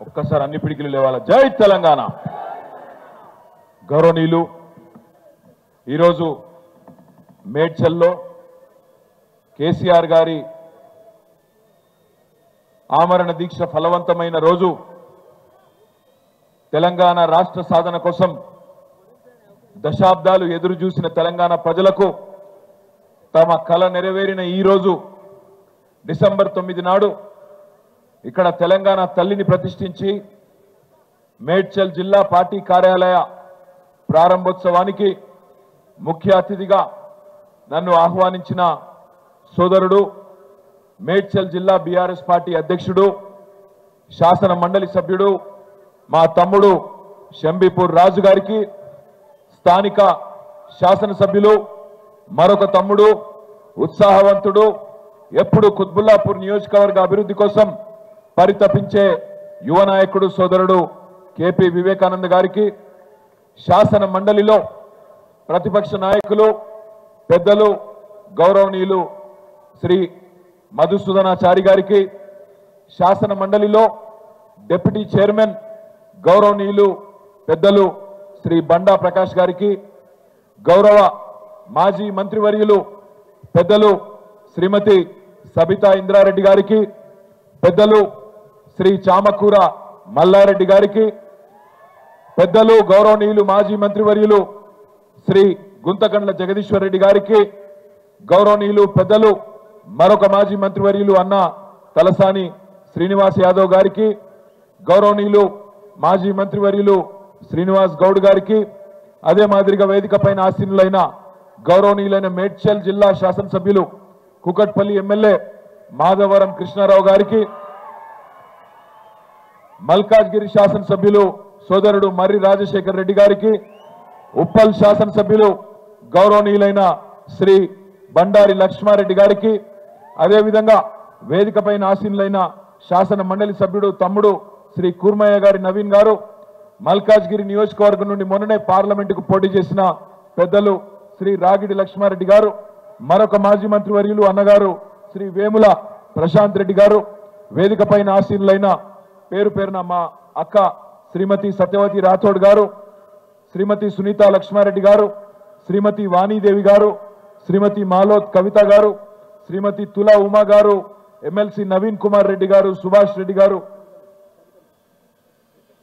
ఒక్కసారి అన్ని పిడికిలు లేవాల. జై తెలంగాణ. గౌరవనీయులు, ఈరోజు మేడ్చల్లో కేసీఆర్ గారి ఆమరణ దీక్ష ఫలవంతమైన రోజు. తెలంగాణ రాష్ట్ర సాధన కోసం దశాబ్దాలు ఎదురు చూసిన తెలంగాణ ప్రజలకు తమ కల నెరవేరిన ఈ రోజు డిసెంబర్ 9 నాడు ఇక్కడ తెలంగాణ తల్లిని ప్రతిష్ఠించి మేడ్చల్ జిల్లా పార్టీ కార్యాలయ ప్రారంభోత్సవానికి ముఖ్య అతిథిగా నన్ను ఆహ్వానించిన సోదరుడు, మేడ్చల్ జిల్లా బీఆర్ఎస్ పార్టీ అధ్యక్షుడు, శాసన మండలి సభ్యుడు మా తమ్ముడు షంబీపూర్ రాజు గారికి, స్థానిక శాసనసభ్యులు మరొక తమ్ముడు, ఉత్సాహవంతుడు, ఎప్పుడు కుత్బుల్లాపూర్ నియోజకవర్గ అభివృద్ధి కోసం పరితపించే యువ నాయకుడు సోదరుడు కేపీ వివేకానంద గారికి, శాసన మండలిలో ప్రతిపక్ష నాయకులు పెద్దలు గౌరవనీయులు శ్రీ మధుసూదనాచారి గారికి, శాసన మండలిలో డిప్యూటీ చైర్మన్ గౌరవనీయులు పెద్దలు శ్రీ బండా ప్రకాష్ గారికి, గౌరవ మాజీ మంత్రివర్యులు పెద్దలు శ్రీమతి సబితా ఇంద్రారెడ్డి గారికి, పెద్దలు శ్రీ చామకూర మల్లారెడ్డి గారికి, పెద్దలు గౌరవనీయులు మాజీ మంత్రివర్యులు శ్రీ గుంతకండ్ల జగదీశ్వర్ రెడ్డి గారికి, గౌరవనీయులు పెద్దలు మరొక మాజీ మంత్రివర్యులు అన్న తలసాని శ్రీనివాస్ యాదవ్ గారికి, గౌరవనీయులు మాజీ మంత్రివర్యులు శ్రీనివాస్ గౌడ్ గారికి, అదే మాదిరిగా వేదిక పైన ఆసీనులైన గౌరవనీయులైన మేడ్చల్ జిల్లా శాసనసభ్యులు కుకట్పల్లి ఎమ్మెల్యే మాధవరం కృష్ణారావు గారికి, మల్కాజ్గిరి శాసనసభ్యులు సోదరుడు మర్రి రాజశేఖర్ రెడ్డి గారికి, ఉప్పల్ శాసనసభ్యులు గౌరవనీయులైన శ్రీ బండారి లక్ష్మారెడ్డి గారికి, అదేవిధంగా వేదిక పైన ఆసీనులైన శాసన మండలి సభ్యుడు తమ్ముడు శ్రీ కూర్మయ్య గారి నవీన్ గారు, మల్కాజ్గిరి నియోజకవర్గం నుండి మొన్ననే పార్లమెంటుకు పోటీ చేసిన పెద్దలు శ్రీ రాగిడి లక్ష్మారెడ్డి గారు, మరొక మాజీ మంత్రివర్యులు అన్నగారు శ్రీ వేముల ప్రశాంత్ రెడ్డి గారు, వేదిక పైన ఆసీనులైన పేరు పేరున మా అక్క శ్రీమతి సత్యవతి రాథోడ్ గారు, శ్రీమతి సునీత లక్ష్మారెడ్డి గారు, శ్రీమతి వాణీదేవి గారు, శ్రీమతి మాలోత్ కవిత గారు, శ్రీమతి తులా ఉమా గారు, ఎమ్మెల్సీ నవీన్ కుమార్ రెడ్డి గారు, సుభాష్ రెడ్డి గారు,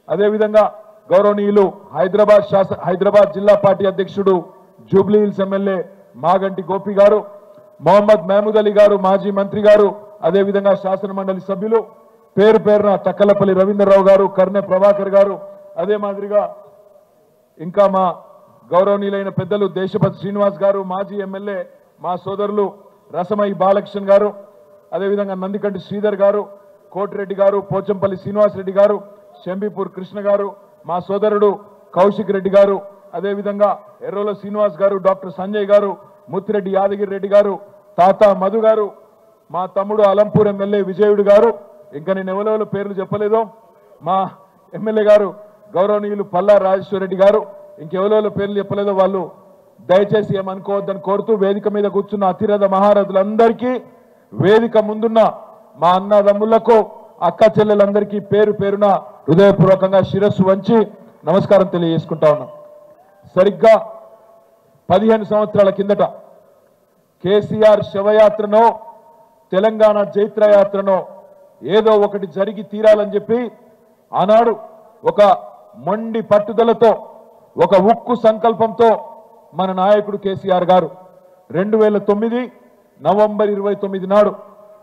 అదేవిధంగా గౌరవనీయులు హైదరాబాద్ జిల్లా పార్టీ అధ్యక్షుడు Jubilee hills MLA Maganti Gopi గారు, మొహమ్మద్ మహమూద్ అలీ గారు మాజీ మంత్రి గారు, అదేవిధంగా శాసన మండలి సభ్యులు పేరు పేరున తక్కలపల్లి రవీంద్రరావు గారు, కర్నె ప్రభాకర్ గారు, అదే మాదిరిగా ఇంకా మా గౌరవనీయులైన పెద్దలు దేశపతి శ్రీనివాస్ గారు, మాజీ ఎమ్మెల్యే మా సోదరులు రసమై బాలకృష్ణ గారు, అదేవిధంగా నందికంటి శ్రీధర్ గారు, కోటిరెడ్డి గారు, పోచంపల్లి శ్రీనివాస్ రెడ్డి గారు, షంబీపూర్ కృష్ణ గారు, మా సోదరుడు కౌశిక్ రెడ్డి గారు, అదేవిధంగా ఎర్రోల శ్రీనివాస్ గారు, డాక్టర్ సంజయ్ గారు, ముత్తిరెడ్డి యాదగిరి రెడ్డి గారు, తాత మధు గారు, మా తమ్ముడు అలంపూర్ ఎమ్మెల్యే విజయుడు గారు, ఇంకా నేను ఎవరెవరో పేర్లు చెప్పలేదో మా ఎమ్మెల్యే గారు గౌరవనీయులు పల్లా రాజేశ్వర రెడ్డి గారు, ఇంకెవరెవరో పేర్లు చెప్పలేదో వాళ్ళు దయచేసి ఏమనుకోవద్దని కోరుతూ వేదిక మీద కూర్చున్న అతిరథ మహారథులందరికీ, వేదిక ముందున్న మా అన్నదమ్ములకు అక్క చెల్లెలందరికీ పేరు పేరున హృదయపూర్వకంగా శిరస్సు వంచి నమస్కారం తెలియజేసుకుంటా ఉన్నాం. సరిగ్గా 15 సంవత్సరాల కిందట కేసీఆర్ శవయాత్రనో తెలంగాణ జైత్రయాత్రనో ఏదో ఒకటి జరిగి తీరాలని చెప్పి ఆనాడు ఒక మొండి పట్టుదలతో, ఒక ఉక్కు సంకల్పంతో మన నాయకుడు కేసీఆర్ గారు 2009 నవంబర్ 29 నాడు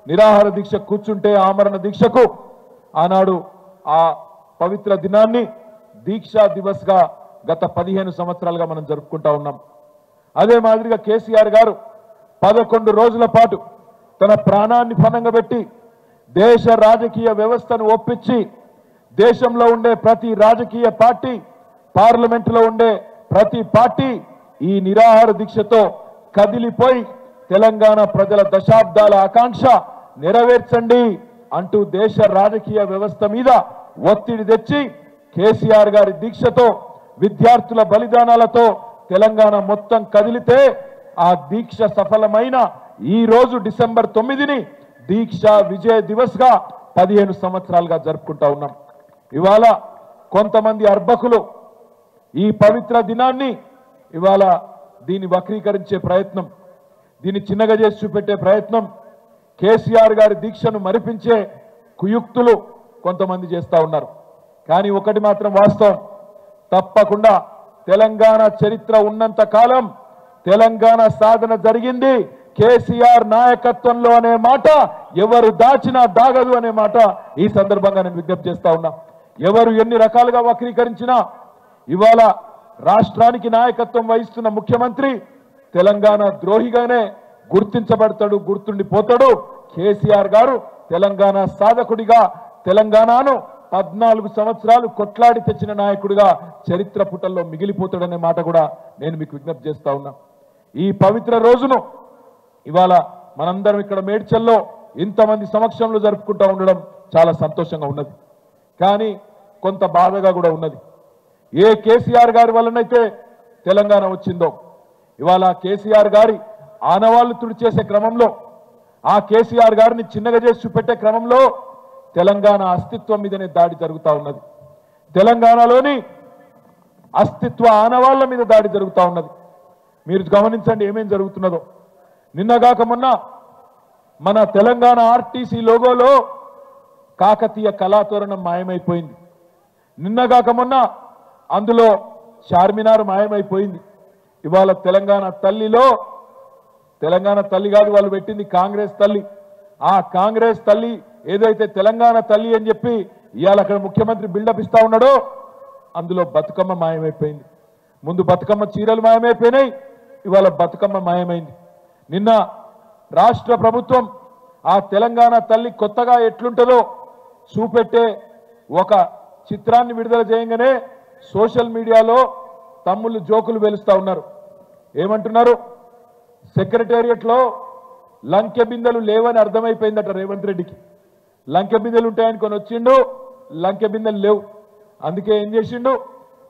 నిరాహార దీక్ష కూర్చుంటే ఆమరణ దీక్షకు ఆనాడు ఆ పవిత్ర దినాన్ని దీక్షా దివస్ గా గత 15 సంవత్సరాలుగా మనం జరుపుకుంటా ఉన్నాం. అదే మాదిరిగా కేసీఆర్ గారు 11 రోజుల పాటు తన ప్రాణాన్ని పణంగా పెట్టి దేశ రాజకీయ వ్యవస్థను ఒప్పించి దేశంలో ఉండే ప్రతి రాజకీయ పార్టీ, పార్లమెంటులో ఉండే ప్రతి పార్టీ ఈ నిరాహార దీక్షతో కదిలిపోయి తెలంగాణ ప్రజల దశాబ్దాల ఆకాంక్ష నెరవేర్చండి అంటూ దేశ రాజకీయ వ్యవస్థ మీద ఒత్తిడి తెచ్చి కేసీఆర్ గారి దీక్షతో, విద్యార్థుల బలిదానాలతో తెలంగాణ మొత్తం కదిలితే ఆ దీక్ష సఫలమైన ఈ రోజు డిసెంబర్ 9ని దీక్ష విజయ దివస్ గా 15 సంవత్సరాలుగా జరుపుకుంటా ఉన్నాం. ఇవాళ కొంతమంది అర్భకులు ఈ పవిత్ర దినాన్ని ఇవాళ దీన్ని వక్రీకరించే ప్రయత్నం, దీన్ని చిన్నగా చేసి చూపెట్టే ప్రయత్నం, కేసీఆర్ గారి దీక్షను మరిపించే కుయుక్తులు కొంతమంది చేస్తా ఉన్నారు. కానీ ఒకటి మాత్రం వాస్తవం, తప్పకుండా తెలంగాణ చరిత్ర ఉన్నంత కాలం తెలంగాణ సాధన జరిగింది కేసీఆర్ నాయకత్వంలో అనే మాట ఎవరు దాచినా దాగదు అనే మాట ఈ సందర్భంగా నేను విజ్ఞప్తి చేస్తా ఉన్నా. ఎవరు ఎన్ని రకాలుగా వక్రీకరించినా ఇవాళ రాష్ట్రానికి నాయకత్వం వహిస్తున్న ముఖ్యమంత్రి తెలంగాణ ద్రోహిగానే గుర్తించబడతాడు, గుర్తుండిపోతాడు. కేసీఆర్ గారు తెలంగాణ సాధకుడిగా తెలంగాణను 14 సంవత్సరాలు కొట్లాడి తెచ్చిన నాయకుడిగా చరిత్ర పుటల్లో మిగిలిపోతాడనే మాట కూడా నేను మీకు విజ్ఞప్తి చేస్తా ఉన్నా. ఈ పవిత్ర రోజును ఇవాళ మనందరం ఇక్కడ మేడ్చల్లో ఇంతమంది సమక్షంలో జరుపుకుంటూ ఉండడం చాలా సంతోషంగా ఉన్నది. కానీ కొంత బాధగా కూడా ఉన్నది. ఏ కేసీఆర్ గారి వల్లనైతే తెలంగాణ వచ్చిందో ఇవాళ కేసీఆర్ గారి ఆనవాళ్లు తుడిచేసే క్రమంలో, ఆ కేసీఆర్ గారిని చిన్నగా చేసి చూపెట్టే క్రమంలో తెలంగాణ అస్తిత్వం మీదనే దాడి జరుగుతూ ఉన్నది. తెలంగాణలోని అస్తిత్వ ఆనవాళ్ల మీద దాడి జరుగుతూ ఉన్నది. మీరు గమనించండి ఏమేం జరుగుతున్నదో. నిన్నగాక మొన్న మన తెలంగాణ ఆర్టీసీ లోగోలో కాకతీయ కళాతోరణం మాయమైపోయింది. నిన్నగాక మొన్న అందులో చార్మినార్ మాయమైపోయింది. ఇవాళ తెలంగాణ తల్లిలో, తెలంగాణ తల్లి కాదు వాళ్ళు పెట్టింది కాంగ్రెస్ తల్లి, ఆ కాంగ్రెస్ తల్లి ఏదైతే తెలంగాణ తల్లి అని చెప్పి ఇవాళ అక్కడ ముఖ్యమంత్రి బిల్డప్ ఇస్తా ఉన్నాడో అందులో బతుకమ్మ మాయమైపోయింది. ముందు బతుకమ్మ చీరలు మాయమైపోయినాయి, ఇవాళ బతుకమ్మ మాయమైంది. నిన్న రాష్ట్ర ప్రభుత్వం ఆ తెలంగాణ తల్లి కొత్తగా ఎట్లుంటుందో చూపెట్టే ఒక చిత్రాన్ని విడుదల చేయగానే సోషల్ మీడియాలో తమ్ముళ్ళు జోకులు వెలుస్తా ఉన్నారు. ఏమంటున్నారు? సెక్రటేరియట్లో లంకె బిందెలు లేవని అర్థమైపోయిందట రేవంత్ రెడ్డికి. లంకె బిందెలు ఉంటాయని కొని వచ్చిండు, లంకె బిందెలు లేవు. అందుకే ఏం చేసిండు,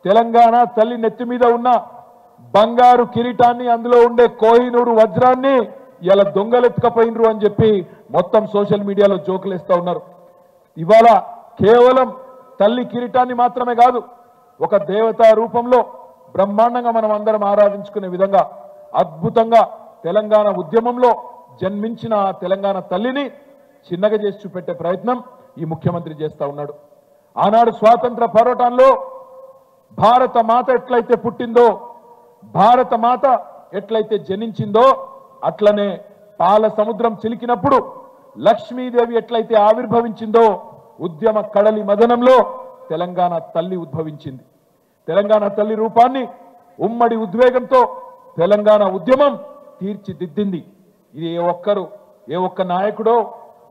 తెలంగాణ తల్లి నెత్తి మీద ఉన్న బంగారు కిరీటాన్ని, అందులో ఉండే కోహినూరు వజ్రాన్ని ఇలా దొంగలెత్తుకపోయినరు అని చెప్పి మొత్తం సోషల్ మీడియాలో జోకులు వేస్తా ఉన్నారు. ఇవాళ కేవలం తల్లి కిరీటాన్ని మాత్రమే కాదు, ఒక దేవతా రూపంలో బ్రహ్మాండంగా మనం అందరం ఆరాధించుకునే విధంగా అద్భుతంగా తెలంగాణ ఉద్యమంలో జన్మించిన ఆ తెలంగాణ తల్లిని చిన్నగా చేసి చూపెట్టే ప్రయత్నం ఈ ముఖ్యమంత్రి చేస్తా ఉన్నాడు. ఆనాడు స్వాతంత్ర పోరాటంలో భారత మాత ఎట్లయితే పుట్టిందో, భారత మాత ఎట్లయితే జనించిందో, అట్లనే పాల సముద్రం చిలికినప్పుడు లక్ష్మీదేవి ఎట్లయితే ఆవిర్భవించిందో ఉద్యమ కడలి మదనంలో తెలంగాణ తల్లి ఉద్భవించింది. తెలంగాణ తల్లి రూపాన్ని ఉమ్మడి ఉద్వేగంతో తెలంగాణ ఉద్యమం తీర్చిదిద్దింది. ఇది ఏ ఒక్క నాయకుడో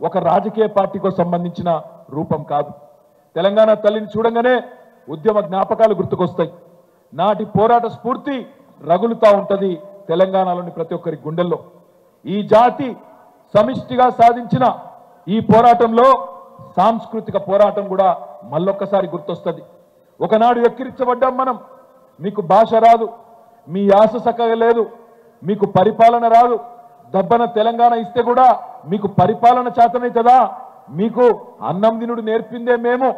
ఒక రాజకీయ పార్టీకో సంబంధించిన రూపం కాదు. తెలంగాణ తల్లిని చూడంగానే ఉద్యమ జ్ఞాపకాలు గుర్తుకొస్తాయి. నాటి పోరాట స్ఫూర్తి రగులుతా ఉంటది తెలంగాణలోని ప్రతి ఒక్కరి గుండెల్లో. ఈ జాతి సమిష్టిగా సాధించిన ఈ పోరాటంలో సాంస్కృతిక పోరాటం కూడా మళ్ళొక్కసారి గుర్తొస్తుంది. ఒకనాడు ఎక్కిరించబడ్డాం మనం, మీకు భాష రాదు, మీ యాస చక్కగా లేదు, మీకు పరిపాలన రాదు, దబ్బన తెలంగాణ ఇస్తే కూడా మీకు పరిపాలన చేతనైతదా, మీకు అన్నం తినుడు నేర్పిందే మేము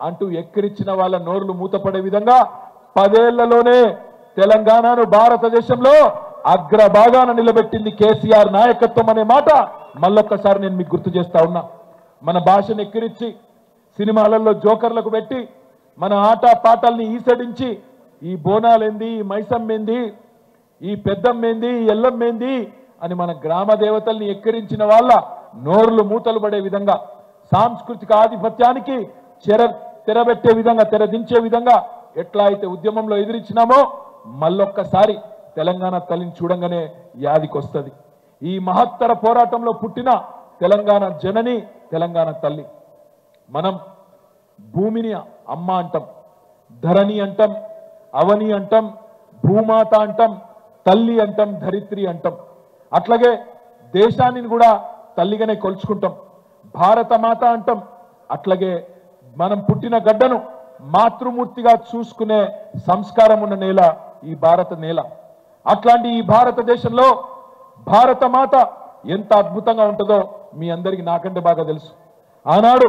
అంటూ ఎక్కిరించిన వాళ్ళ నోర్లు మూతపడే విధంగా 10 ఏళ్లలోనే తెలంగాణను భారతదేశంలో అగ్రభాగాన నిలబెట్టింది కేసీఆర్ నాయకత్వం అనే మాట మళ్ళొక్కసారి నేను మీకు గుర్తు చేస్తా ఉన్నా. మన భాషను ఎక్కిరించి సినిమాలలో జోకర్లకు పెట్టి మన ఆట పాటల్ని ఈసడించి ఈ బోనాలేంది, ఈ మైసమ్మేంది, ఈ పెద్దమ్మేంది, ఈ ఎల్లమ్మేంది అని మన గ్రామ దేవతల్ని ఎక్కిరించిన వాళ్ళ నోర్లు మూతలు పడే విధంగా, సాంస్కృతిక ఆధిపత్యానికి తెరబెట్టే విధంగా, తెరదించే విధంగా ఎట్లా అయితే ఉద్యమంలో ఎదిరించినామో మళ్ళొక్కసారి తెలంగాణ తల్లిని చూడంగానే యాదికొస్తుంది. ఈ మహత్తర పోరాటంలో పుట్టిన తెలంగాణ జనని తెలంగాణ తల్లి. మనం భూమిని అమ్మ అంటాం, ధరణి అంటాం, అవని అంటాం, భూమాత అంటాం, తల్లి అంటాం, ధరిత్రి అంటాం. అట్లాగే దేశాన్ని కూడా తల్లిగానే కొలుచుకుంటాం, భారత మాత అంటాం. అట్లాగే మనం పుట్టిన గడ్డను మాతృమూర్తిగా చూసుకునే సంస్కారం ఉన్న నేల ఈ భారత నేల. అట్లాంటి ఈ భారతదేశంలో భారత మాత ఎంత అద్భుతంగా ఉంటుందో మీ అందరికీ నాకంటే బాగా తెలుసు. ఆనాడు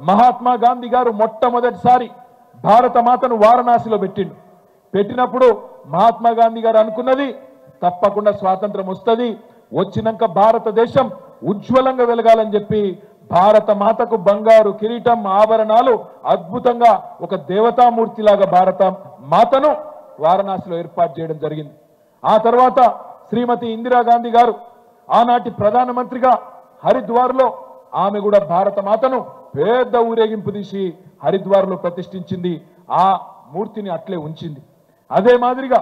మహాత్మా గాంధీ గారు మొట్టమొదటిసారి భారత మాతను వారణాసిలో పెట్టినప్పుడు మహాత్మా గాంధీ గారు అనుకున్నది తప్పకుండా స్వాతంత్రం వస్తుంది, వచ్చినాక భారతదేశం ఉజ్వలంగా వెలగాలని చెప్పి భారత మాతకు బంగారు కిరీటం ఆభరణాలు అద్భుతంగా ఒక దేవతామూర్తిలాగా భారత మాతను వారణాసిలో ఏర్పాటు చేయడం జరిగింది. ఆ తర్వాత శ్రీమతి ఇందిరాగాంధీ గారు ఆనాటి ప్రధానమంత్రిగా హరిద్వార్లో ఆమె కూడా భారత మాతను పెద్ద ఊరేగింపు తీసి హరిద్వార్లో ప్రతిష్ఠించింది. ఆ మూర్తిని అట్లే ఉంచింది. అదే మాదిరిగా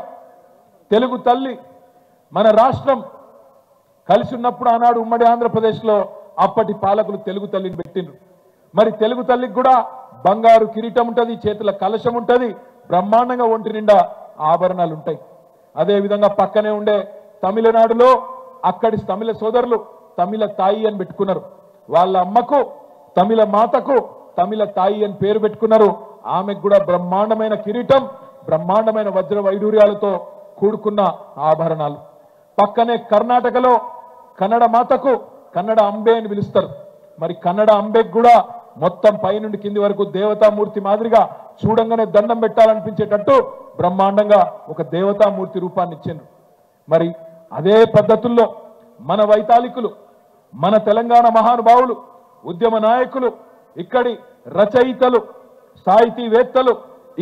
తెలుగు తల్లి మన రాష్ట్రం కలిసి ఉన్నప్పుడు ఆనాడు ఉమ్మడి ఆంధ్రప్రదేశ్లో అప్పటి పాలకులు తెలుగు తల్లిని పెట్టిండ్రు. మరి తెలుగు తల్లికి కూడా బంగారు కిరీటం ఉంటుంది, చేతుల కలశం ఉంటుంది, బ్రహ్మాండంగా ఒంటి నిండా ఆభరణాలు ఉంటాయి. అదేవిధంగా పక్కనే ఉండే తమిళనాడులో అక్కడి తమిళ సోదరులు తమిళ తాయి అని పెట్టుకున్నారు. వాళ్ళ అమ్మకు తమిళ మాతకు తమిళ తాయి అని పేరు పెట్టుకున్నారు. ఆమెకు కూడా బ్రహ్మాండమైన కిరీటం, బ్రహ్మాండమైన వజ్ర వైడూర్యాలతో కూడుకున్న ఆభరణాలు. పక్కనే కర్ణాటకలో కన్నడ మాతకు కన్నడ అంబే అని పిలుస్తారు. మరి కన్నడ అంబేకి కూడా మొత్తం పైనుండి కింది వరకు దేవతామూర్తి మాదిరిగా చూడంగానే దండం పెట్టాలనిపించేటట్టు బ్రహ్మాండంగా ఒక దేవతామూర్తి రూపాన్ని ఇచ్చిండ్రు. మరి అదే పద్ధతుల్లో మన వైతాళికులు, మన తెలంగాణ మహానుభావులు, ఉద్యమ నాయకులు, ఇక్కడి రచయితలు, సాహితీవేత్తలు,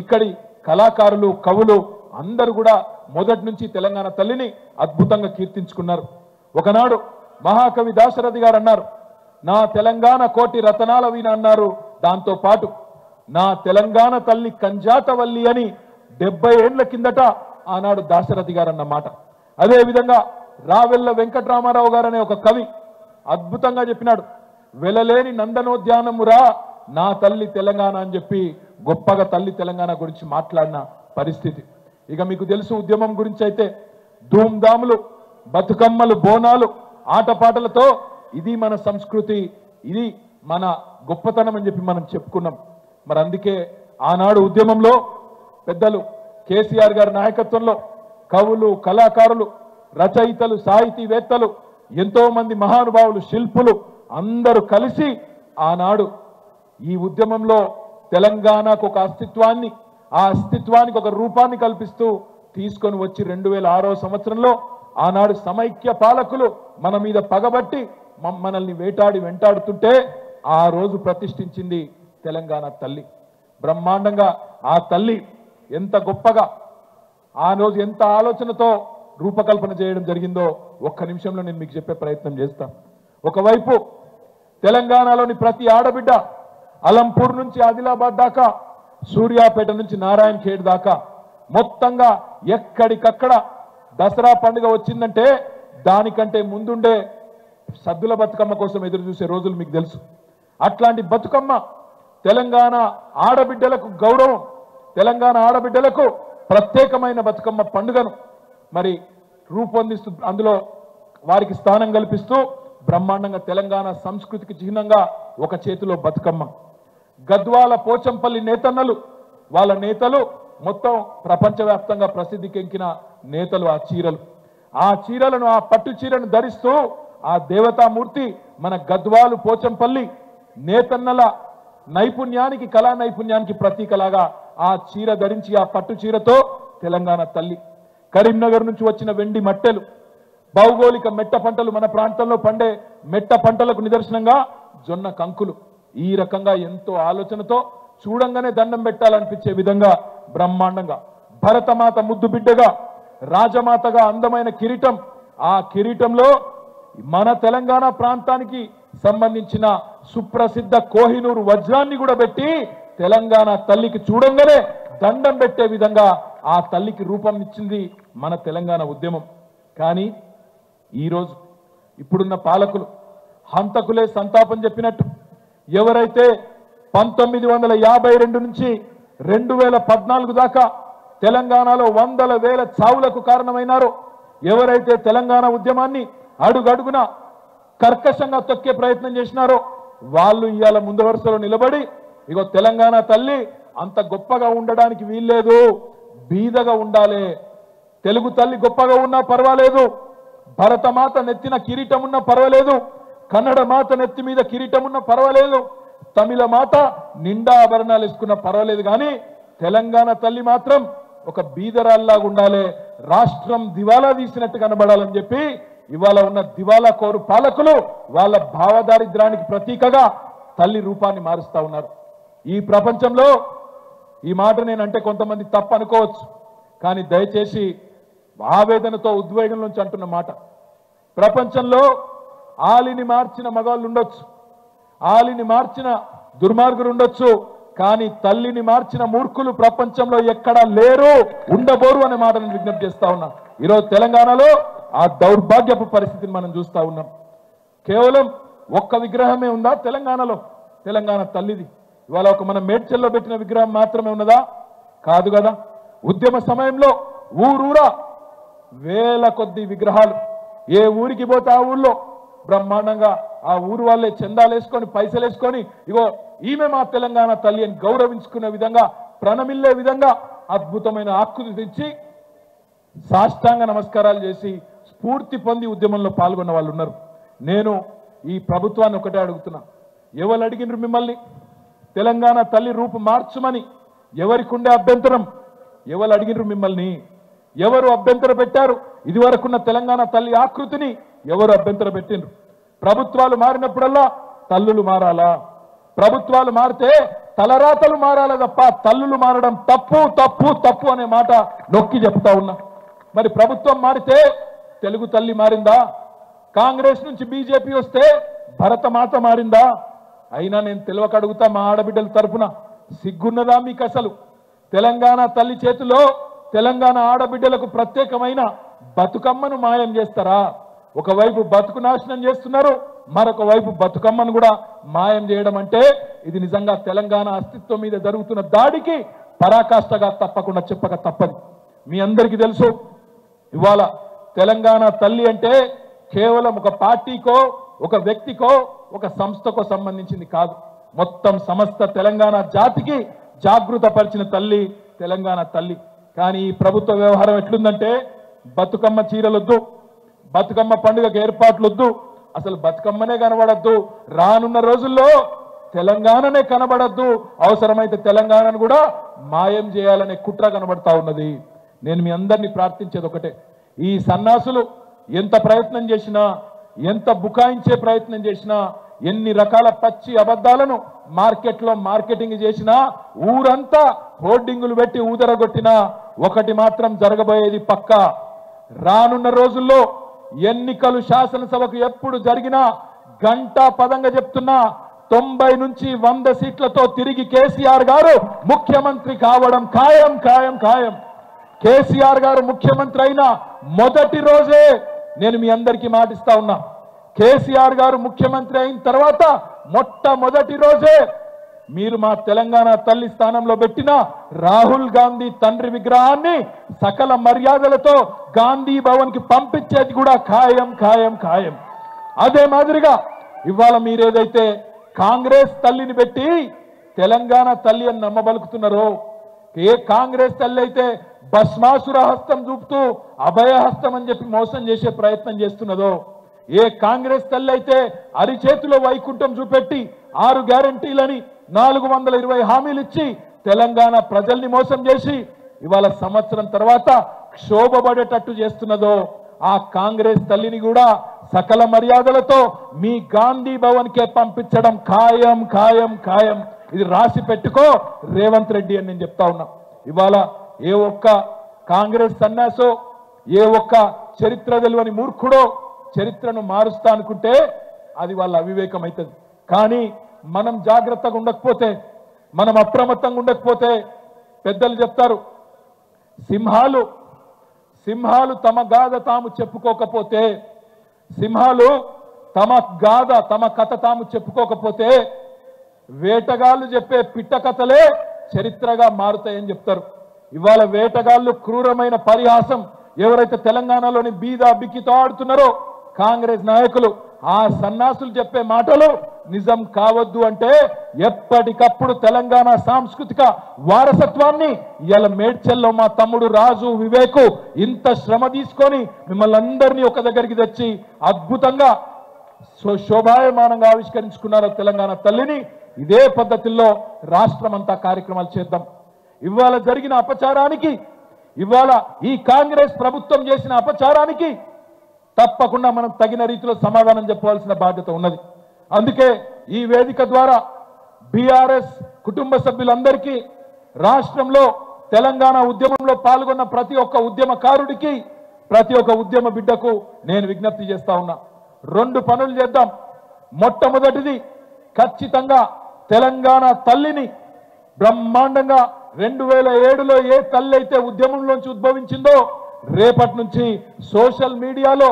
ఇక్కడి కళాకారులు, కవులు అందరూ కూడా మొదటి నుంచి తెలంగాణ తల్లిని అద్భుతంగా కీర్తించుకున్నారు. ఒకనాడు మహాకవి దాశరథి గారు అన్నారు, నా తెలంగాణ కోటి రతనాల వీణ అన్నారు. దాంతో పాటు నా తెలంగాణ తల్లి కంజాతవల్లి అని 70 ఏళ్ల కిందట ఆనాడు దాశరథి గారు అన్నమాట. అదేవిధంగా రావెల్ల వెంకటరామారావు గారు అనే ఒక కవి అద్భుతంగా చెప్పినాడు, వెలలేని నందనోద్యానమురా నా తల్లి తెలంగాణ అని చెప్పి గొప్పగా తల్లి తెలంగాణ గురించి మాట్లాడిన పరిస్థితి. ఇక మీకు తెలుసు ఉద్యమం గురించి అయితే ధూమ్ధాములు, బతుకమ్మలు, బోనాలు, ఆటపాటలతో ఇది మన సంస్కృతి, ఇది మన గొప్పతనం అని చెప్పి మనం చెప్పుకున్నాం. మరి అందుకే ఆనాడు ఉద్యమంలో పెద్దలు కేసీఆర్ గారి నాయకత్వంలో కవులు, కళాకారులు, రచయితలు, సాహితీవేత్తలు, ఎంతో మంది మహానుభావులు, శిల్పులు అందరూ కలిసి ఆనాడు ఈ ఉద్యమంలో తెలంగాణకు ఒక అస్తిత్వాన్ని, ఆ అస్తిత్వానికి ఒక రూపాన్ని కల్పిస్తూ తీసుకొని వచ్చి 2006వ సంవత్సరంలో ఆనాడు సమైక్య పాలకులు మన మీద పగబట్టి మనల్ని వెంటాడుతుంటే ఆ రోజు ప్రతిష్ఠించింది తెలంగాణ తల్లి. బ్రహ్మాండంగా ఆ తల్లి ఎంత గొప్పగా ఆ రోజు ఎంత ఆలోచనతో రూపకల్పన చేయడం జరిగిందో ఒక్క నిమిషంలో నేను మీకు చెప్పే ప్రయత్నం చేస్తాను. ఒకవైపు తెలంగాణలోని ప్రతి ఆడబిడ్డ అలంపూర్ నుంచి ఆదిలాబాద్ దాకా, సూర్యాపేట నుంచి నారాయణ ఖేడ్ దాకా మొత్తంగా ఎక్కడికక్కడ దసరా పండుగ వచ్చిందంటే దానికంటే ముందుండే సద్దుల బతుకమ్మ కోసం ఎదురు చూసే రోజులు మీకు తెలుసు. అట్లాంటి బతుకమ్మ తెలంగాణ ఆడబిడ్డలకు గౌరవం, తెలంగాణ ఆడబిడ్డలకు ప్రత్యేకమైన బతుకమ్మ పండుగను మరి రూపొందిస్తూ అందులో వారికి స్థానం కల్పిస్తూ బ్రహ్మాండంగా తెలంగాణ సంస్కృతికి చిహ్నంగా ఒక చేతిలో బతుకమ్మ. గద్వాల పోచంపల్లి నేతన్నలు, వాళ్ళ నేతలు మొత్తం ప్రపంచవ్యాప్తంగా ప్రసిద్ధికెక్కిన నేతలు. ఆ చీరలను ఆ పట్టు చీరను ధరిస్తూ ఆ దేవతామూర్తి మన గద్వాలు పోచంపల్లి నేతన్నల నైపుణ్యానికి, కళా నైపుణ్యానికి ప్రతీకలాగా ఆ చీర ధరించి ఆ పట్టు చీరతో తెలంగాణ తల్లి. కరీంనగర్ నుంచి వచ్చిన వెండి మట్టెలు, భౌగోళిక మెట్ట పంటలు, మన ప్రాంతంలో పండే మెట్ట పంటలకు నిదర్శనంగా జొన్న కంకులు. ఈ రకంగా ఎంతో ఆలోచనతో చూడంగానే దండం పెట్టాలనిపించే విధంగా బ్రహ్మాండంగా భరతమాత ముద్దు బిడ్డగా, రాజమాతగా అందమైన కిరీటం. ఆ కిరీటంలో మన తెలంగాణ ప్రాంతానికి సంబంధించిన సుప్రసిద్ధ కోహినూరు వజ్రాన్ని కూడా పెట్టి తెలంగాణ తల్లికి చూడంగానే దండం పెట్టే విధంగా ఆ తల్లికి రూపం ఇచ్చింది మన తెలంగాణ ఉద్యమం. కానీ ఈరోజు ఇప్పుడున్న పాలకులు హంతకులే సంతాపం చెప్పినట్టు ఎవరైతే 1952 నుంచి 2014 దాకా తెలంగాణలో వందల వేల చావులకు కారణమైనారో, ఎవరైతే తెలంగాణ ఉద్యమాన్ని అడుగడుగున కర్కశంగా తొక్కే ప్రయత్నం చేసినారో వాళ్ళు ఇవాళ ముందు వరుసలో నిలబడి ఇగో తెలంగాణ తల్లి అంత గొప్పగా ఉండడానికి వీల్లేదు, బీదగా ఉండాలి, తెలుగు తల్లి గొప్పగా ఉన్నా పర్వాలేదు, భరతమాత నెత్తిన కిరీటం ఉన్నా పర్వాలేదు, కన్నడ మాత నెత్తి మీద కిరీటం ఉన్నా పర్వాలేదు, తమిళ మాత నిండా ఆభరణాలు వేసుకున్న పర్వాలేదు కానీ తెలంగాణ తల్లి మాత్రం ఒక బీదరాల్లాగా ఉండాలి, రాష్ట్రం దివాలా తీసినట్టు కనబడాలని చెప్పి ఇవాళ ఉన్న దివాలా కోరు పాలకులు వాళ్ళ భావదారిద్రానికి ప్రతీకగా తల్లి రూపాన్ని మారుస్తా ఉన్నారు. ఈ ప్రపంచంలో ఈ మాట నేనంటే కొంతమంది తప్పు అనుకోవచ్చు, కానీ దయచేసి ఆవేదనతో ఉద్వేగం నుంచి అంటున్న మాట, ప్రపంచంలో ఆలిని మార్చిన మగాళ్ళు ఉండొచ్చు, ఆలిని మార్చిన దుర్మార్గులు ఉండొచ్చు, కానీ తల్లిని మార్చిన మూర్ఖులు ప్రపంచంలో ఎక్కడా లేరు, ఉండబోరు అనే మాట నేను విజ్ఞప్తి చేస్తా ఉన్నా. ఈరోజు తెలంగాణలో ఆ దౌర్భాగ్యపు పరిస్థితిని మనం చూస్తా ఉన్నాం. కేవలం ఒక్క విగ్రహమే ఉందా తెలంగాణలో? తెలంగాణ తల్లిది ఇవాళ ఒక మన మేడ్చల్లో పెట్టిన విగ్రహం మాత్రమే ఉన్నదా? కాదు కదా. ఉద్యమ సమయంలో ఊరూరా వేల కొద్ది విగ్రహాలు, ఏ ఊరికి పోతే ఆ ఊళ్ళో బ్రహ్మాండంగా ఆ ఊరు వాళ్ళే చందాలు వేసుకొని పైసలు వేసుకొని ఇగో ఈమె మా తెలంగాణ తల్లి అని గౌరవించుకునే విధంగా, ప్రణమిల్లే విధంగా అద్భుతమైన ఆకృతి తెచ్చి సాష్టాంగ నమస్కారాలు చేసి స్ఫూర్తి పొంది ఉద్యమంలో పాల్గొన్న వాళ్ళు ఉన్నారు. నేను ఈ ప్రభుత్వాన్ని ఒకటే అడుగుతున్నా, ఎవరు అడిగినారు మిమ్మల్ని తెలంగాణ తల్లి రూపు మార్చమని? ఎవరికి ఉండే అభ్యంతరం? ఎవరు అడిగినారు మిమ్మల్ని? ఎవరు అభ్యంతర పెట్టారు? ఇదివరకున్న తెలంగాణ తల్లి ఆకృతిని ఎవరు అభ్యంతర పెట్టిండ్రు? ప్రభుత్వాలు మారినప్పుడల్లా తల్లులు మారాలా? ప్రభుత్వాలు మారితే తలరాతలు మారాలా తప్ప తల్లులు మారడం తప్పు తప్పు తప్పు అనే మాట నొక్కి చెప్తా ఉన్నా. మరి ప్రభుత్వం మారితే తెలుగు తల్లి మారిందా? కాంగ్రెస్ నుంచి బీజేపీ వస్తే భరతమాత మారిందా? అయినా నేను తెలియక అడుగుతా, మా ఆడబిడ్డల తరపున సిగ్గున్నదా మీకు అసలు? తెలంగాణ తల్లి చేతిలో తెలంగాణ ఆడబిడ్డలకు ప్రత్యేకమైన బతుకమ్మను మాయం చేస్తారా? ఒకవైపు బతుకు నాశనం చేస్తున్నారు, మరొక వైపు బతుకమ్మను కూడా మాయం చేయడం అంటే ఇది నిజంగా తెలంగాణ అస్తిత్వం మీద జరుగుతున్న దాడికి పరాకాష్ఠగా తప్పకుండా చెప్పక తప్పదు. మీ అందరికీ తెలుసు, ఇవాళ తెలంగాణ తల్లి అంటే కేవలం ఒక పార్టీకో ఒక వ్యక్తికో ఒక సంస్థకో సంబంధించింది కాదు, మొత్తం సమస్త తెలంగాణ జాతికి జాగృతపరిచిన తల్లి తెలంగాణ తల్లి. కానీ ఈ ప్రభుత్వ వ్యవహారం ఎట్లుందంటే బతుకమ్మ చీరలొద్దు, బతుకమ్మ పండుగకు ఏర్పాట్లొద్దు, అసలు బతుకమ్మనే కనబడద్దు, రానున్న రోజుల్లో తెలంగాణనే కనబడద్దు, అవసరమైతే తెలంగాణను కూడా మాయం చేయాలనే కుట్ర కనబడతా ఉన్నది. నేను మీ అందరినీ ప్రార్థించేది ఒకటే, ఈ సన్నాసులు ఎంత ప్రయత్నం చేసినా, ఎంత బుకాయించే ప్రయత్నం చేసినా, ఎన్ని రకాల పచ్చి అబద్ధాలను మార్కెట్లో మార్కెటింగ్ చేసినా, ఊరంతా హోర్డింగులు పెట్టి ఊదరగొట్టినా ఒకటి మాత్రం జరగబోయేది పక్కా. రానున్న రోజుల్లో ఎన్నికలు శాసనసభకు ఎప్పుడు జరిగినా గంట పదంగా చెప్తున్నా 90 నుంచి 100 సీట్లతో తిరిగి కేసీఆర్ గారు ముఖ్యమంత్రి కావడం ఖాయం ఖాయం ఖాయం. కేసీఆర్ గారు ముఖ్యమంత్రి అయిన మొదటి రోజే నేను మీ అందరికీ మాటిస్తా ఉన్నా, కేసీఆర్ గారు ముఖ్యమంత్రి అయిన తర్వాత మొట్టమొదటి రోజే మీరు మా తెలంగాణ తల్లి స్థానంలో పెట్టిన రాహుల్ గాంధీ తండ్రి విగ్రహాన్ని సకల మర్యాదలతో గాంధీ భవన్ కి పంపించేది కూడా ఖాయం ఖాయం ఖాయం. అదే మాదిరిగా ఇవాళ మీరేదైతే కాంగ్రెస్ తల్లిని పెట్టి తెలంగాణ తల్లి అని నమ్మబలుకుతున్నారో, ఏ కాంగ్రెస్ తల్లి అయితే భస్మాసుర హస్తం చూపుతూ అభయహస్తం అని చెప్పి మోసం చేసే ప్రయత్నం చేస్తున్నదో, ఏ కాంగ్రెస్ తల్లి అయితే అరిచేతిలో వైకుంఠం చూపెట్టి 6 గ్యారంటీలని 420 హామీలు ఇచ్చి తెలంగాణ ప్రజల్ని మోసం చేసి ఇవాళ సంవత్సరం తర్వాత క్షోభపడేటట్టు చేస్తున్నదో, ఆ కాంగ్రెస్ తల్లిని కూడా సకల మర్యాదలతో మీ గాంధీ భవన్ కే పంపించడం ఖాయం ఖాయం ఖాయం. ఇది రాసి పెట్టుకో రేవంత్ రెడ్డి అని నేను చెప్తా ఉన్నా. ఇవాళ ఏ ఒక్క కాంగ్రెస్ సన్యాసో, ఏ ఒక్క చరిత్ర తెలియని మూర్ఖుడో చరిత్రను మారుస్తా అనుకుంటే అది వాళ్ళ అవివేకం అవుతుంది. కానీ మనం జాగ్రత్తగా ఉండకపోతే, మనం అప్రమత్తంగా ఉండకపోతే, పెద్దలు చెప్తారు, సింహాలు తమ గాథ తాము చెప్పుకోకపోతే, సింహాలు తమ కథ తాము చెప్పుకోకపోతే వేటగాళ్ళు చెప్పే పిట్ట కథలే చరిత్రగా మారుతాయని చెప్తారు. ఇవాళ వేటగాళ్ళు క్రూరమైన పరిహాసం ఎవరైతే తెలంగాణలోని బీద బిక్కితో ఆడుతున్నారో కాంగ్రెస్ నాయకులు, ఆ సన్నాసులు చెప్పే మాటలు నిజం కావద్దు అంటే ఎప్పటికప్పుడు తెలంగాణ సాంస్కృతిక వారసత్వాన్ని ఇలా మేడ్చల్లో మా తమ్ముడు రాజు వివేకు ఇంత శ్రమ తీసుకొని మిమ్మల్ని అందరినీ ఒక దగ్గరికి తెచ్చి అద్భుతంగా శోభాయమానంగా ఆవిష్కరించుకున్నారో తెలంగాణ తల్లిని ఇదే పద్ధతిలో రాష్ట్రమంతా కార్యక్రమాలు చేద్దాం. ఇవాళ జరిగిన అపచారానికి, ఇవాళ ఈ కాంగ్రెస్ ప్రభుత్వం చేసిన అపచారానికి తప్పకుండా మనం తగిన రీతిలో సమాధానం చెప్పవలసిన బాధ్యత ఉన్నది. అందుకే ఈ వేదిక ద్వారా బీఆర్ఎస్ కుటుంబ సభ్యులందరికీ, రాష్ట్రంలో తెలంగాణ ఉద్యమంలో పాల్గొన్న ప్రతి ఒక్క ఉద్యమకారుడికి, ప్రతి ఒక్క ఉద్యమ బిడ్డకు నేను విజ్ఞప్తి చేస్తా ఉన్నా. 2 పనులు చేద్దాం. మొట్టమొదటిది, ఖచ్చితంగా తెలంగాణ తల్లిని బ్రహ్మాండంగా 2007లో ఏ తల్లి అయితే ఉద్యమంలోంచి ఉద్భవించిందో రేపటి నుంచి సోషల్ మీడియాలో,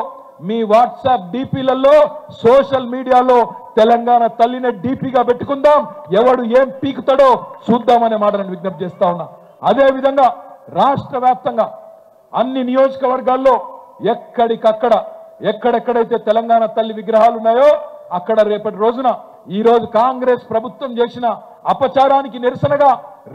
మీ వాట్సాప్ డీపీలలో, సోషల్ మీడియాలో తెలంగాణ తల్లిని డీపీగా పెట్టుకుందాం. ఎవడు ఏం పీకుతాడో చూద్దామనే మాట నేను విజ్ఞప్తి చేస్తా ఉన్నా. అదే విధంగా రాష్ట్ర వ్యాప్తంగా అన్ని నియోజకవర్గాల్లో ఎక్కడికక్కడ, ఎక్కడెక్కడైతే తెలంగాణ తల్లి విగ్రహాలు ఉన్నాయో అక్కడ రేపటి రోజున, ఈ రోజు కాంగ్రెస్ ప్రభుత్వం చేసిన అపచారానికి నిరసనగా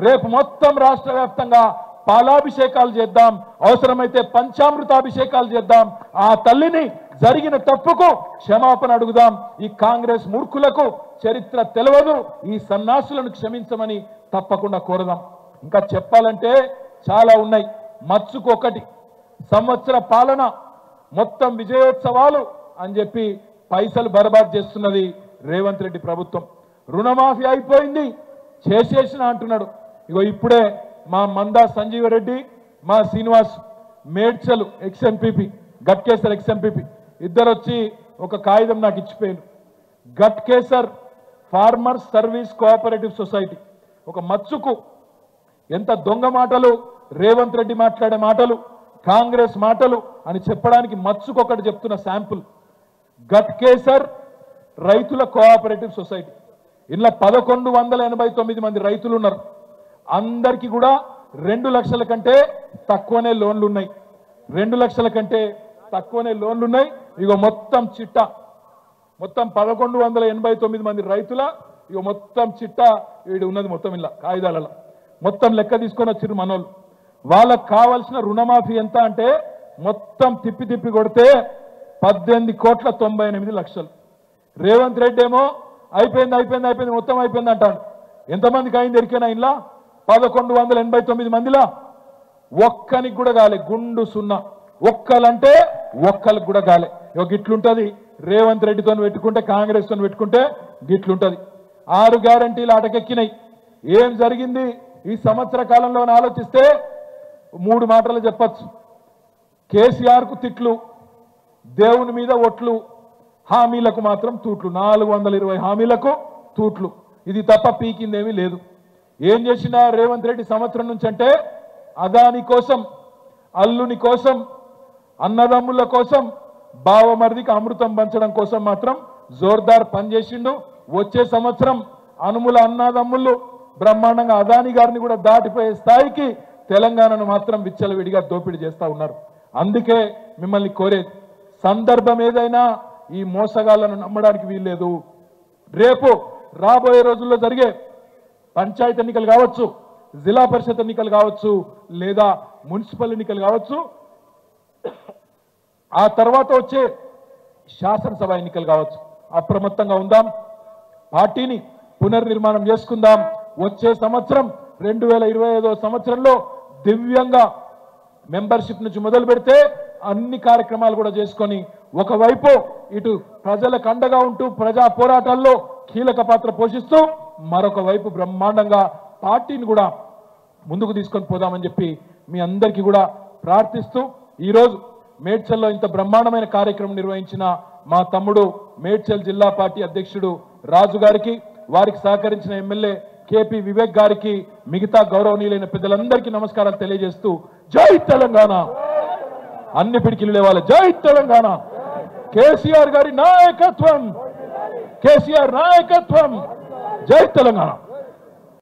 రేపు మొత్తం రాష్ట్ర వ్యాప్తంగా పాలాభిషేకాలు చేద్దాం. అవసరమైతే పంచామృతాభిషేకాలు చేద్దాం. ఆ తల్లిని జరిగిన తప్పుకు క్షమాపణ అడుగుదాం. ఈ కాంగ్రెస్ మూర్ఖులకు చరిత్ర తెలియదు, ఈ సన్నాసులను క్షమించమని తప్పకుండా కోరదాం. ఇంకా చెప్పాలంటే చాలా ఉన్నాయి. మచ్చుకు ఒకటి, సంవత్సర పాలన మొత్తం విజయోత్సవాలు అని చెప్పి పైసలు బర్బాద్ చేస్తున్నది రేవంత్ రెడ్డి ప్రభుత్వం. రుణమాఫీ అయిపోయింది, చేసేసిన అంటున్నాడు. ఇగో ఇప్పుడే మా మందా సంజీవ రెడ్డి, మా శ్రీనివాస్ మేడ్చల్ ఎక్స్ఎంపీపీ, గట్కేసర్ ఎక్స్ఎంపీపీ ఇద్దరు వచ్చి ఒక కాగితం నాకు ఇచ్చిపోయారు. Ghatkesar farmers service cooperative society, ఒక మచ్చుకు ఎంత దొంగ మాటలు, రేవంత్ రెడ్డి మాట్లాడే మాటలు, కాంగ్రెస్ మాటలు అని చెప్పడానికి మచ్చుకు ఒకటి చెప్తున్న శాంపుల్. గట్కేసర్ రైతుల కోఆపరేటివ్ సొసైటీ, ఇలా 1189 మంది రైతులు ఉన్నారు. అందరికీ కూడా 2 లక్షల కంటే తక్కువనే లోన్లు ఉన్నాయి. 2 లక్షల కంటే తక్కువనే లోన్లు ఉన్నాయి. ఇగో మొత్తం చిట్టా, మొత్తం 1189 మంది రైతుల ఇగో మొత్తం చిట్టా వీడు ఉన్నది. మొత్తం ఇలా కాగితాలలో మొత్తం లెక్క తీసుకొని వచ్చిర్రు మనోళ్ళు. వాళ్ళకు కావాల్సిన రుణమాఫీ ఎంత అంటే మొత్తం తిప్పి తిప్పి కొడితే 18,98,00,000. రేవంత్ రెడ్డి ఏమో అయిపోయింది అయిపోయింది అయిపోయింది మొత్తం అయిపోయింది అంటాడు. ఎంతమందికి అయింది ఎరికేనా? ఇలా 1189 మందిలా ఒక్కనికి కూడా కాలే, గుండు సున్నా. ఒక్కలంటే ఒక్కరికి కూడా కాలే. గిట్లుంటది రేవంత్ రెడ్డితో పెట్టుకుంటే, కాంగ్రెస్ తో పెట్టుకుంటే గిట్లుంటది. 6 గ్యారంటీలు అటకెక్కినాయి. ఏం జరిగింది ఈ సంవత్సర కాలంలో ఆలోచిస్తే 3 మాటలు చెప్పచ్చు. కేసీఆర్ కు తిట్లు, దేవుని మీద ఒట్లు, హామీలకు మాత్రం తూట్లు. 420 హామీలకు తూట్లు. ఇది తప్ప పీకిందేమీ లేదు. ఏం చేసినా రేవంత్ రెడ్డి సంవత్సరం నుంచి అంటే అదాని కోసం, అల్లుని కోసం, అన్నదమ్ముల కోసం, బావమరిదికి అమృతం పంచడం కోసం మాత్రం జోర్దార్ పనిచేసిండు. వచ్చే సంవత్సరం అనుముల అన్నదమ్ములు బ్రహ్మాండంగా అదాని గారిని కూడా దాటిపోయే స్థాయికి తెలంగాణను మాత్రం విచ్చలవిడిగా దోపిడీ చేస్తా ఉన్నారు. అందుకే మిమ్మల్ని కోరేది, సందర్భం ఏదైనా ఈ మోసగాళ్లను నమ్మడానికి వీల్లేదు. రేపు రాబోయే రోజుల్లో జరిగే పంచాయతీ ఎన్నికలు కావచ్చు, జిల్లా పరిషత్ ఎన్నికలు కావచ్చు, లేదా మున్సిపల్ ఎన్నికలు కావచ్చు, ఆ తర్వాత వచ్చే శాసనసభ ఎన్నికలు కావచ్చు. అప్రమత్తంగా ఉందాం, పార్టీని పునర్నిర్మాణం చేసుకుందాం. వచ్చే సంవత్సరం 2025వ సంవత్సరంలో దివ్యంగా మెంబర్షిప్ నుంచి మొదలు పెడితే అన్ని కార్యక్రమాలు కూడా చేసుకొని, ఒకవైపు ఇటు ప్రజలకు అండగా ఉంటూ ప్రజా పోరాటాల్లో కీలక పాత్ర పోషిస్తూ, మరొక వైపు బ్రహ్మాండంగా పార్టీని కూడా ముందుకు తీసుకొని పోదామని చెప్పి మీ అందరికీ కూడా ప్రార్థిస్తూ, ఈరోజు మేడ్చల్లో ఇంత బ్రహ్మాండమైన కార్యక్రమం నిర్వహించిన మా తమ్ముడు మేడ్చల్ జిల్లా పార్టీ అధ్యక్షుడు రాజు గారికి, వారికి సహకరించిన ఎమ్మెల్యే కేపీ వివేక్ గారికి, మిగతా గౌరవనీయులైన పెద్దలందరికీ నమస్కారాలు తెలియజేస్తూ, జై తెలంగాణ, అన్ని పిడికిలు లేవాలి, జై తెలంగాణ, కేసీఆర్ గారి నాయకత్వం, కేసీఆర్ నాయకత్వం, జై తెలంగాణ.